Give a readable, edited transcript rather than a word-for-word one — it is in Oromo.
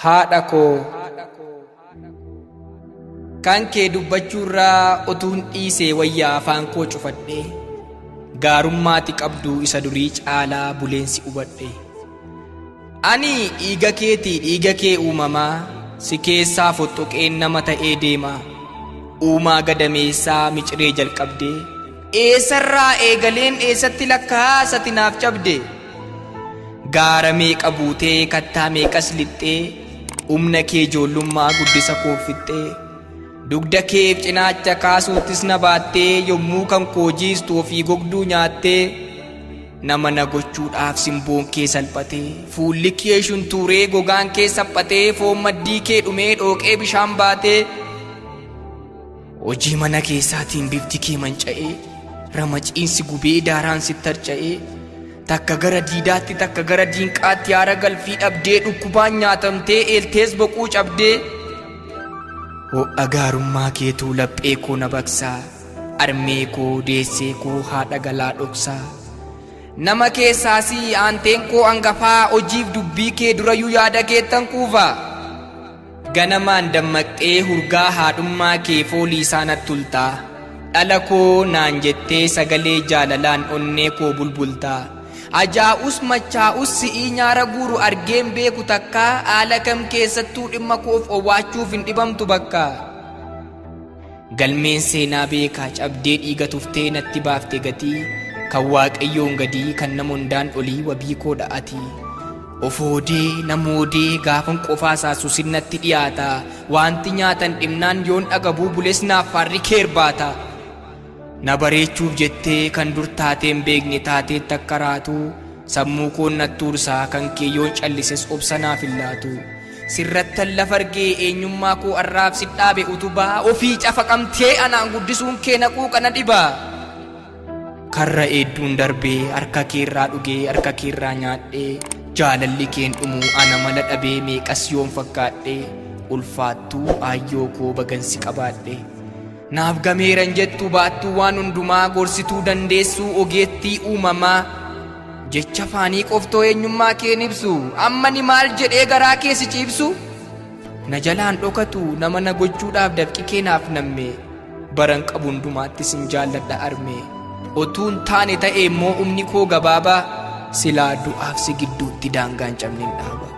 haadha koo kan kee dubbachuurraa utuun dhiisee wayyaa afaan koo cufadhe gaarummaati qabdu isa durii caalaa buleensi hubadhe. Ani dhiiga keetii dhiiga kee uumamaa si keessaa fottoqeen nama ta'ee deema. Uumaa gadameessaa miciree jalqabde eessarraa eegaleen eessatti lakkaa sati naaf cabde. Gaara meeqa buutee kattaa meeqas lixxee humna kee ijoollummaa guddisa koo fixxee. Dugda keef cinaacha kaasuuttis na baattee yommuu kan koo jiistu ofii gogduu nyaattee. Nama na gochuudhaaf simboon kee salphatee fuulli kee shuntuuree gogaan kee saphatee foon maddii kee dhumee dhooqee bishaan baatee. Hojii mana keessaatiin bifti kee manca'ee ramaciinsi gubee daaraan sitti harca'ee. Takka gara diidaatti takka gara diinqaatti haara galfii dhabdee dhukkubaan nyaatamtee eeltees boquu cabdee. Ho'a gaarummaa keetuu laphee koo na baqsaa armee koo deessee koo haadha galaa dhoksaa. Nama keessaasii aanteen koo hangafaa hojiif dubbii kee durayyuu yaada keettan kuufaa. Ganamaan dammaqxee hurgaa haadhummaa kee foolii isaanatti tultaa. Dhala koo naan jettee sagalee jaalalaan onnee koo bulbultaa. Ajaa'us machaa'us si'ii nyaara guuru argeen beeku takkaa haala kam keessattuu dhimma koof owwaachuuf hin dhibamtu bakka. Galmeen seenaa beekaa cabdee dhiiga tuftee natti baafte gatii kan waaqayyoon gadii kan nama hundaan olii wabii koo dha'ati. Ofoodee namoodee gaafan qofaa saasu sinnatti dhiyaata wanti nyaatan dhimnaan yoon dhagabuu bules naaf faarri keerbaata. Na bareechuuf jettee kan dur taateen beekne taatee takka raatu sammuu koon nattuursaa kan kee yoon callises obsa naaf hin laatu. Sirrattan lafa argee eenyummaa koo arraabsi dhaabe utubaa ofii cafaqamtee anaan guddisuun kee naquu kana dhibaa. Karra eedduun darbee harka keerraa dhugee harka keerraa nyaadhee jaalalli keen dhumuu ana mala dhabee meeqas yoon fakkaadhee ulfaattuu aayyoo koo bagansi qabaadhe. Naaf gameeran jettu baattuu waan hundumaa gorsituu dandeessuu ogeettii uumamaa. Jecha faanii qoftoo eenyummaa keen ibsu amma ni maal jedhee garaa kee si ciibsu. Na jalaan dhokatu nama na gochuudhaaf dafqi kee naaf namme baran qabu hundumaatti sin jaalladha arme. Otuun taane ta'e immoo humni koo gabaabaa silaa du'aaf si gidduutti daangaan cabne dhaaba.